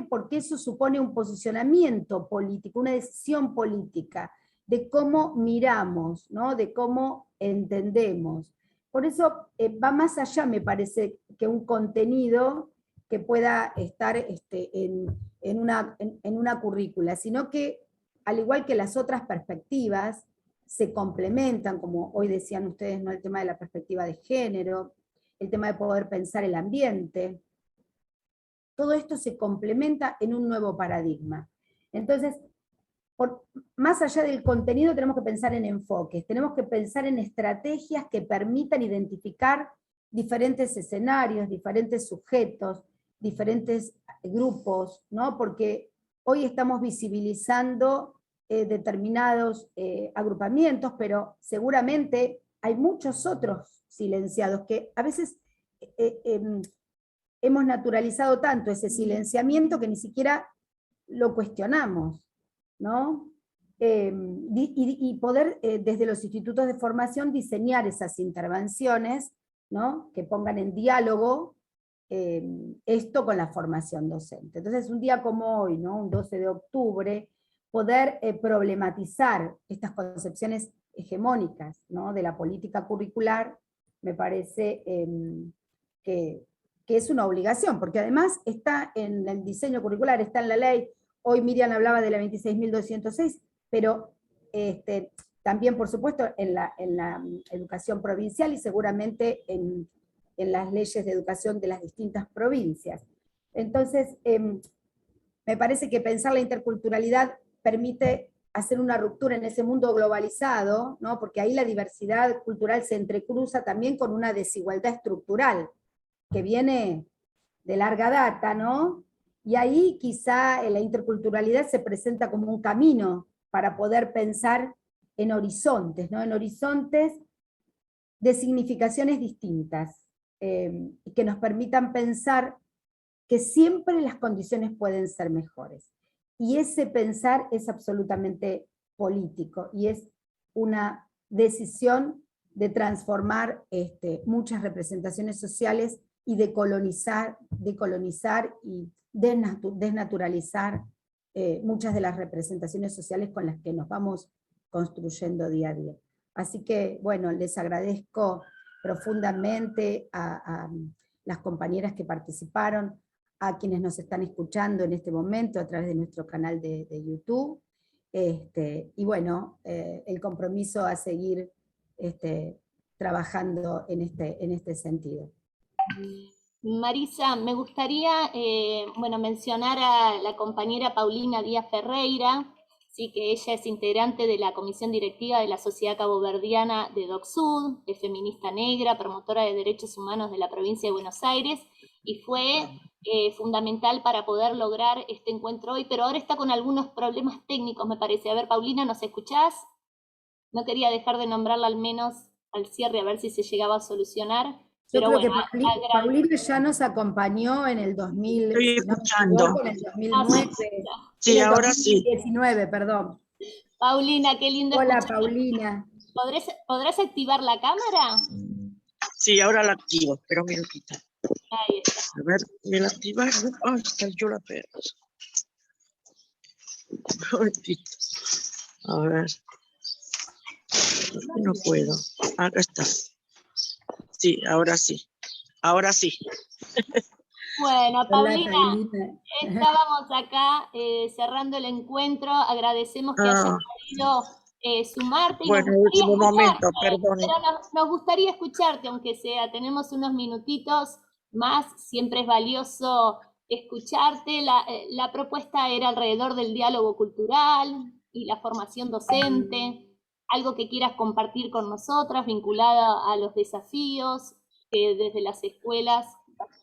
porque eso supone un posicionamiento político, una decisión política, de cómo miramos, ¿no?, de cómo entendemos. Por eso va más allá, me parece, que un contenido que pueda estar en una currícula, sino que, al igual que las otras perspectivas, se complementan, como hoy decían ustedes, ¿no? El tema de la perspectiva de género, el tema de poder pensar el ambiente. Todo esto se complementa en un nuevo paradigma. Entonces, más allá del contenido tenemos que pensar en enfoques, tenemos que pensar en estrategias que permitan identificar diferentes escenarios, diferentes sujetos, diferentes grupos, ¿no? Porque hoy estamos visibilizando determinados agrupamientos, pero seguramente hay muchos otros silenciados que a veces hemos naturalizado tanto ese silenciamiento que ni siquiera lo cuestionamos, ¿no? Y poder desde los institutos de formación diseñar esas intervenciones, ¿no? Que pongan en diálogo esto con la formación docente. Entonces, un día como hoy, ¿no? Un 12 de octubre, poder problematizar estas concepciones hegemónicas, ¿no? De la política curricular, me parece que es una obligación, porque además está en el diseño curricular, está en la ley. Hoy Miriam hablaba de la 26.206, pero también, por supuesto, en la educación provincial y seguramente en las leyes de educación de las distintas provincias. Entonces, me parece que pensar la interculturalidad permite hacer una ruptura en ese mundo globalizado, ¿no? Porque ahí la diversidad cultural se entrecruza también con una desigualdad estructural que viene de larga data, ¿no? Y ahí quizá la interculturalidad se presenta como un camino para poder pensar en horizontes, ¿no? En horizontes de significaciones distintas, que nos permitan pensar que siempre las condiciones pueden ser mejores. Y ese pensar es absolutamente político, y es una decisión de transformar muchas representaciones sociales y de colonizar y desnaturalizar muchas de las representaciones sociales con las que nos vamos construyendo día a día. Así que, bueno, les agradezco profundamente a las compañeras que participaron, a quienes nos están escuchando en este momento a través de nuestro canal de YouTube, y bueno, el compromiso a seguir trabajando en este sentido. Marisa, me gustaría mencionar a la compañera Paulina Díaz Ferreira, sí, que ella es integrante de la comisión directiva de la Sociedad Caboverdiana de DocSud, es feminista negra, promotora de derechos humanos de la provincia de Buenos Aires, y fue fundamental para poder lograr este encuentro hoy, pero ahora está con algunos problemas técnicos, me parece. A ver, Paulina, ¿nos escuchás? No quería dejar de nombrarla al menos al cierre, a ver si se llegaba a solucionar. Yo pero creo bueno, que Paulina ya nos acompañó en el 2000, Estoy escuchando. No, en el 2009. Sí, en el ahora 2019, perdón. Paulina, qué lindo Hola, escucharte. Paulina. ¿Podrás activar la cámara? Sí, ahora la activo, espera un minutito. Ahí está. A ver, ¿me la activaron? Ay, está yo la perro. Un momentito. A ver. No puedo. Acá está. Sí, ahora sí. Ahora sí. Bueno, Paulina, Hola, Paulina. estábamos acá cerrando el encuentro. Agradecemos que hayas podido sumarte. Y bueno, último momento, perdón. Pero nos gustaría escucharte, aunque sea. Tenemos unos minutitos más. Siempre es valioso escucharte. La propuesta era alrededor del diálogo cultural y la formación docente. Algo que quieras compartir con nosotras vinculada a los desafíos que desde las escuelas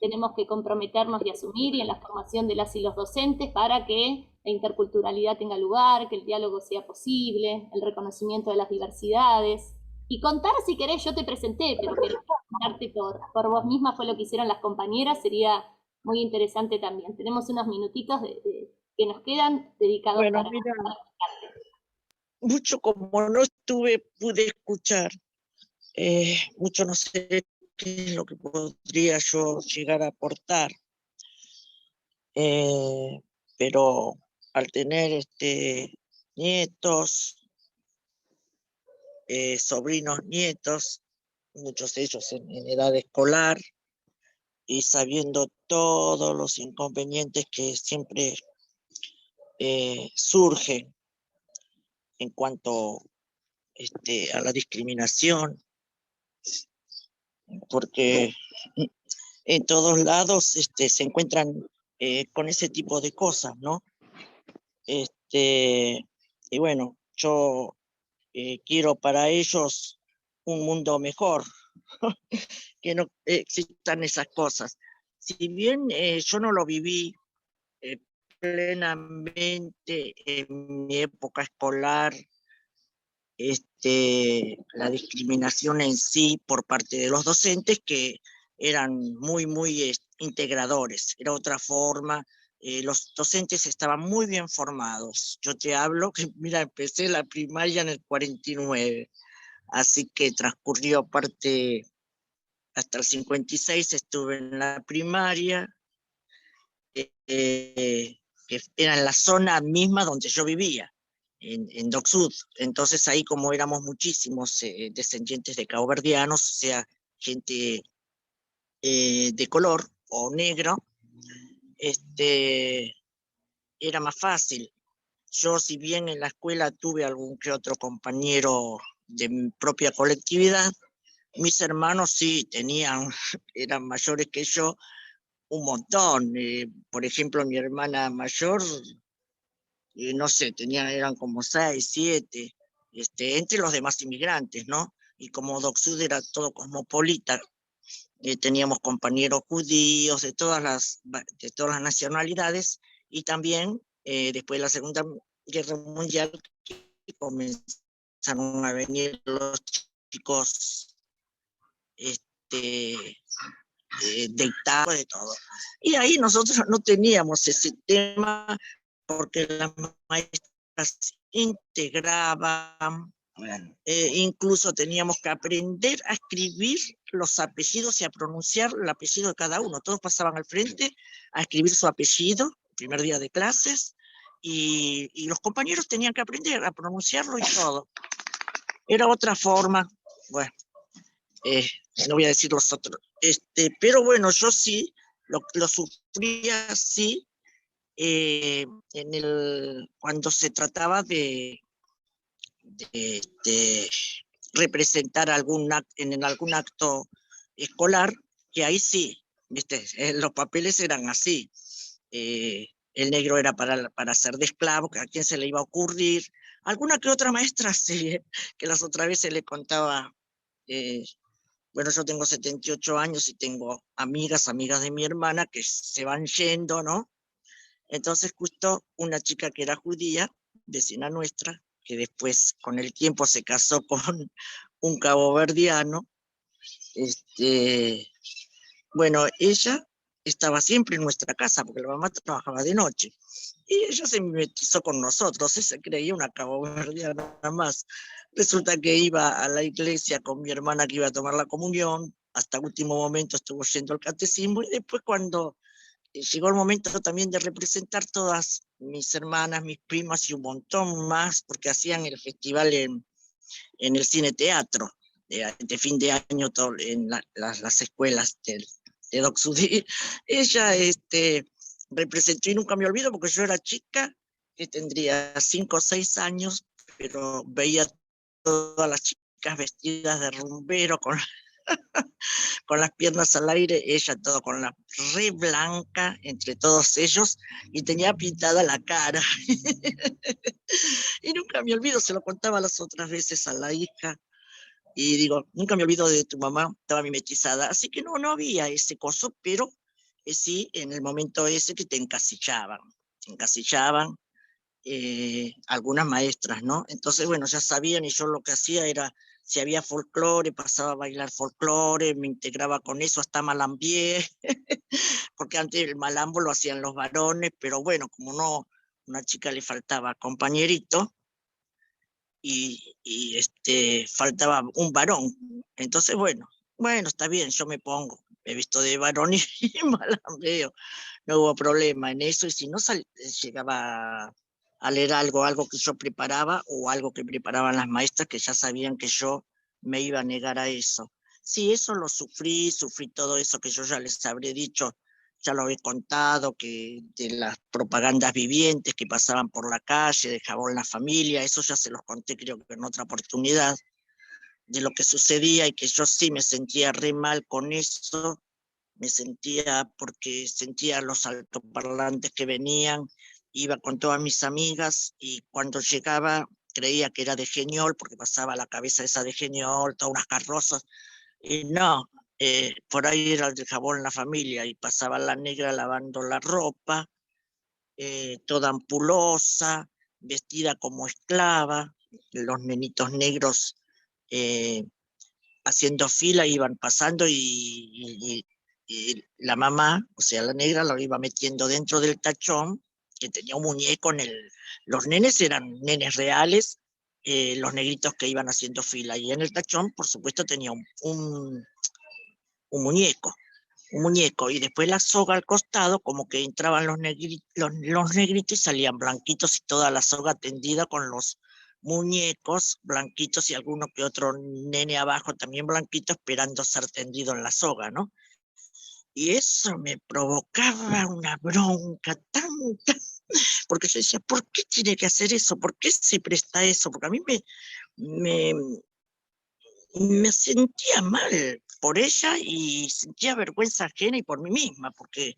tenemos que comprometernos y asumir, y en la formación de las y los docentes, para que la interculturalidad tenga lugar, que el diálogo sea posible, el reconocimiento de las diversidades. Y contar, si querés, yo te presenté, pero querés contarte por vos misma, fue lo que hicieron las compañeras, sería muy interesante también. Tenemos unos minutitos que nos quedan dedicados para contarte. Mucho como no estuve, pude escuchar. Mucho no sé qué es lo que podría yo llegar a aportar. Pero al tener nietos, sobrinos nietos, muchos de ellos en edad escolar, y sabiendo todos los inconvenientes que siempre surgen en cuanto a la discriminación, porque en todos lados se encuentran con ese tipo de cosas, ¿no? Y bueno, yo quiero para ellos un mundo mejor, que no existan esas cosas. Si bien yo no lo viví plenamente en mi época escolar, la discriminación en sí por parte de los docentes, que eran muy integradores, era otra forma. Los docentes estaban muy bien formados. Yo te hablo que, mira, empecé la primaria en el 49, así que transcurrió parte hasta el 56, estuve en la primaria, que era en la zona misma donde yo vivía, en Dock Sud. Entonces ahí, como éramos muchísimos descendientes de caboverdianos, o sea, gente de color o negro, era más fácil. Yo, si bien en la escuela tuve algún que otro compañero de mi propia colectividad, mis hermanos sí tenían, eran mayores que yo, un montón. Por ejemplo, mi hermana mayor, no sé, eran como 6, 7, entre los demás inmigrantes, ¿no? Y como Dock Sud era todo cosmopolita, teníamos compañeros judíos de todas las nacionalidades, y también después de la Segunda Guerra Mundial comenzaron a venir los chicos dictados de todo. Y ahí nosotros no teníamos ese tema, porque las maestras integraban, incluso teníamos que aprender a escribir los apellidos y a pronunciar el apellido de cada uno. Todos pasaban al frente a escribir su apellido, el primer día de clases, y los compañeros tenían que aprender a pronunciarlo y todo. Era otra forma, bueno, no voy a decir los otros, pero bueno, yo sí lo sufría así, cuando se trataba de representar en algún acto escolar, que ahí sí, ¿viste? Los papeles eran así. El negro era para ser de esclavo, que a quién se le iba a ocurrir. Alguna que otra maestra, sí, que las otras veces le contaba. Bueno, yo tengo 78 años y tengo amigas de mi hermana que se van yendo, ¿no? Entonces justo una chica que era judía, vecina nuestra, que después con el tiempo se casó con un caboverdiano, bueno, ella estaba siempre en nuestra casa porque la mamá trabajaba de noche. Y ella se mimetizó con nosotros, se creía una caboverdiana nada más. Resulta que iba a la iglesia con mi hermana, que iba a tomar la comunión, hasta último momento estuvo yendo al catecismo, y después, cuando llegó el momento también de representar, todas mis hermanas, mis primas y un montón más, porque hacían el festival en el cine teatro de fin de año, en las escuelas de Dock Sud. Ella representó, y nunca me olvido, porque yo era chica, que tendría 5 o 6 años, pero veía todas las chicas vestidas de rumbero, con las piernas al aire, ella todo con la re blanca entre todos ellos, y tenía pintada la cara. Y nunca me olvido, se lo contaba las otras veces a la hija, y digo, nunca me olvido de tu mamá, estaba mimetizada. Así que no había ese coso, pero sí, en el momento ese que te encasillaban algunas maestras, ¿no? Entonces, bueno, ya sabían, y yo lo que hacía era, si había folclore, pasaba a bailar folclore, me integraba con eso, hasta malambié, porque antes el malambo lo hacían los varones, pero bueno, como no, una chica le faltaba compañerito, y faltaba un varón. Entonces, bueno, está bien, yo me visto de varón y malambeo. No hubo problema en eso, y si no llegaba a leer algo que yo preparaba, o algo que preparaban las maestras, que ya sabían que yo me iba a negar a eso. Sí, eso lo sufrí todo eso que yo ya les habré dicho ya lo he contado, que de las propagandas vivientes que pasaban por la calle, de Jabón la Familia, eso ya se los conté creo que en otra oportunidad, de lo que sucedía y que yo sí me sentía re mal con eso, me sentía porque sentía los altoparlantes que venían, iba con todas mis amigas y cuando llegaba creía que era de Geniol, porque pasaba la cabeza esa de Geniol, todas unas carrozas, y no, por ahí era el de Jabón la Familia y pasaba la negra lavando la ropa, toda ampulosa, vestida como esclava, los nenitos negros haciendo fila iban pasando y la mamá, o sea, la negra, lo iba metiendo dentro del tachón, que tenía un muñeco en el... Los nenes eran nenes reales, los negritos que iban haciendo fila, y en el tachón, por supuesto, tenía un muñeco, y después la soga al costado, como que entraban los negritos y salían blanquitos y toda la soga tendida con los muñecos blanquitos y alguno que otro nene abajo también blanquito esperando ser tendido en la soga, ¿no? Y eso me provocaba una bronca tanta, porque yo decía, ¿por qué tiene que hacer eso? ¿Por qué se presta eso? Porque a mí me me sentía mal por ella y sentía vergüenza ajena y por mí misma, porque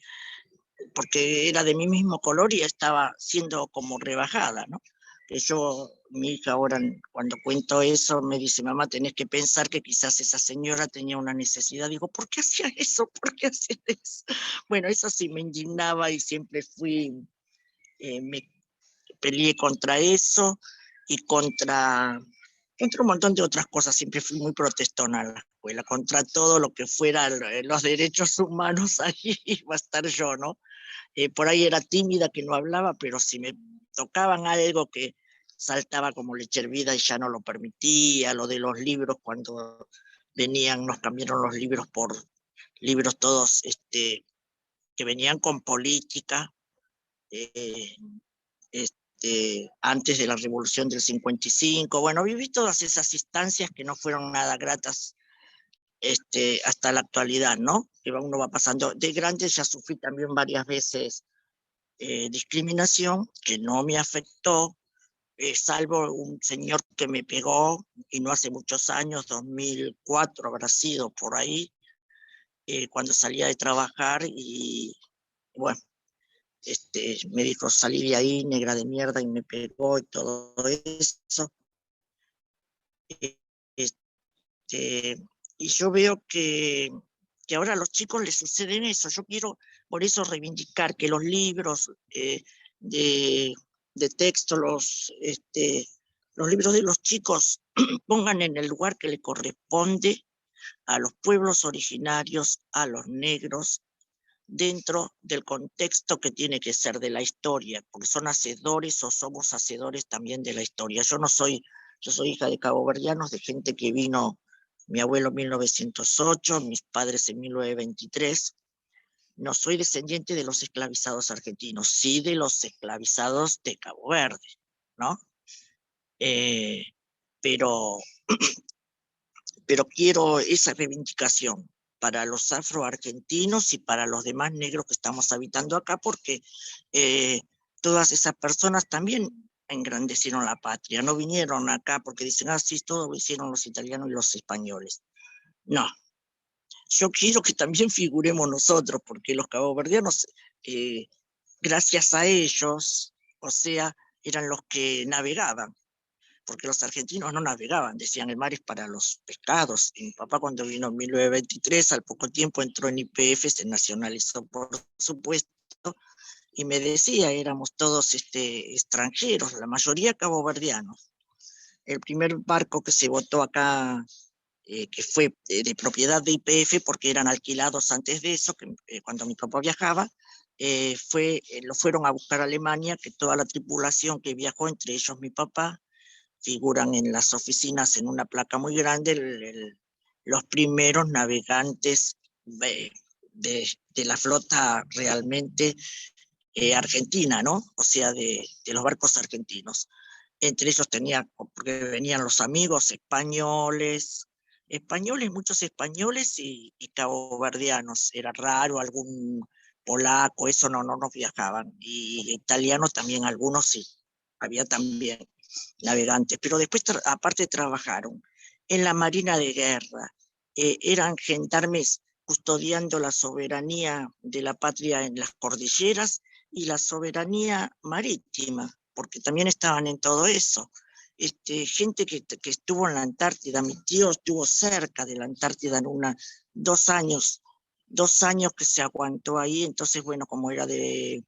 era de mi mismo color y estaba siendo como rebajada, ¿no? Que yo, mi hija ahora cuando cuento eso me dice, mamá, tenés que pensar que quizás esa señora tenía una necesidad. Digo, ¿por qué hacía eso? ¿Por qué hacía eso? Bueno, eso sí me indignaba y siempre me peleé contra eso y contra un montón de otras cosas. Siempre fui muy protestona en la escuela, contra todo lo que fuera los derechos humanos, ahí iba a estar yo, ¿no? Por ahí era tímida, que no hablaba, pero si me tocaban algo que saltaba como leche hervida y ya no lo permitía, lo de los libros, cuando venían, nos cambiaron los libros por libros todos que venían con política, eh, antes de la Revolución del 55. Bueno, viví todas esas instancias que no fueron nada gratas hasta la actualidad, ¿no? Que uno va pasando. De grande ya sufrí también varias veces discriminación que no me afectó, salvo un señor que me pegó, y no hace muchos años, 2004 habrá sido por ahí, cuando salía de trabajar y bueno, me dijo, salí de ahí, negra de mierda, y me pegó y todo eso. Y yo veo que ahora a los chicos les suceden eso. Yo quiero por eso reivindicar que los libros de, texto, los libros de los chicos pongan en el lugar que le corresponde a los pueblos originarios, a los negros, dentro del contexto que tiene que ser de la historia, porque son hacedores o somos hacedores también de la historia. Yo soy hija de caboverdianos, de gente que vino, mi abuelo en 1908, mis padres en 1923. No soy descendiente de los esclavizados argentinos, sí de los esclavizados de Cabo Verde, ¿no? Pero quiero esa reivindicación para los afroargentinos y para los demás negros que estamos habitando acá, porque todas esas personas también engrandecieron la patria, no vinieron acá porque dicen, sí, todo lo hicieron los italianos y los españoles. No, yo quiero que también figuremos nosotros, porque los caboverdianos, gracias a ellos, o sea, eran los que navegaban, porque los argentinos no navegaban, decían el mar es para los pescados. Y mi papá cuando vino en 1923, al poco tiempo entró en YPF, se nacionalizó por supuesto, y me decía, éramos todos extranjeros, la mayoría caboverdianos. El primer barco que se botó acá, que fue de propiedad de YPF, porque eran alquilados antes de eso, que cuando mi papá viajaba, lo fueron a buscar a Alemania, que toda la tripulación que viajó, entre ellos mi papá, figuran en las oficinas en una placa muy grande los primeros navegantes de la flota realmente argentina, ¿no? O sea, de los barcos argentinos. Entre ellos porque venían los amigos españoles, muchos españoles y caboverdianos. Era raro algún polaco, eso no viajaban. Y italianos también, algunos sí, había también navegantes. Pero después, aparte, trabajaron en la Marina de Guerra, eran gendarmes custodiando la soberanía de la patria en las cordilleras y la soberanía marítima, porque también estaban en todo eso. Gente que estuvo en la Antártida, mi tío estuvo cerca de la Antártida en 2 años, 2 años que se aguantó ahí, entonces bueno, como era de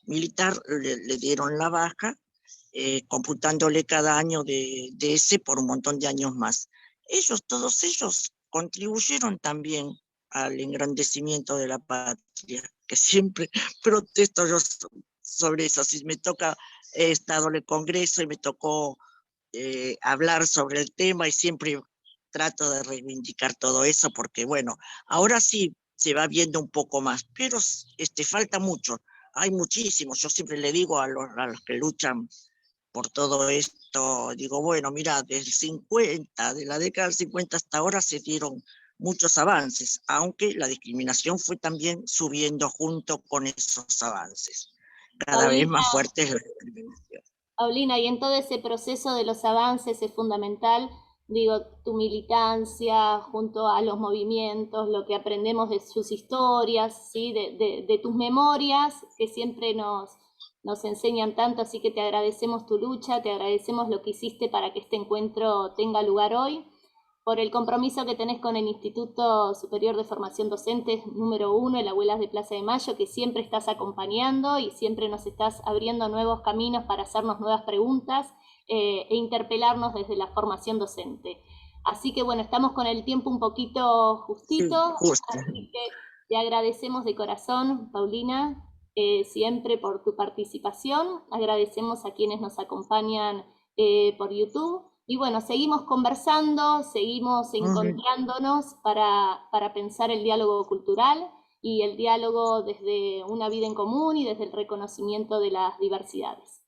militar, le dieron la baja, computándole cada año de ese por un montón de años más. Todos ellos contribuyeron también al engrandecimiento de la patria, que siempre protesto yo sobre eso. Si me toca, he estado en el Congreso y me tocó hablar sobre el tema y siempre trato de reivindicar todo eso porque, bueno, ahora sí se va viendo un poco más, pero falta mucho. Hay muchísimos. Yo siempre le digo a los que luchan por todo esto, digo, bueno, mira, de la década del 50 hasta ahora se dieron muchos avances, aunque la discriminación fue también subiendo junto con esos avances. Cada vez más fuerte es la discriminación. Paulina, y en todo ese proceso de los avances es fundamental, digo, tu militancia junto a los movimientos, lo que aprendemos de sus historias, ¿sí? de tus memorias, que siempre nos enseñan tanto, así que te agradecemos tu lucha, te agradecemos lo que hiciste para que este encuentro tenga lugar hoy, por el compromiso que tenés con el Instituto Superior de Formación Docente número 1, el Abuelas de Plaza de Mayo, que siempre estás acompañando y siempre nos estás abriendo nuevos caminos para hacernos nuevas preguntas e interpelarnos desde la formación docente. Así que bueno, estamos con el tiempo un poquito justito, sí, justo. Así que te agradecemos de corazón, Paulina, siempre por tu participación. Agradecemos a quienes nos acompañan por YouTube. Y bueno, seguimos conversando, seguimos encontrándonos para pensar el diálogo cultural y el diálogo desde una vida en común y desde el reconocimiento de las diversidades.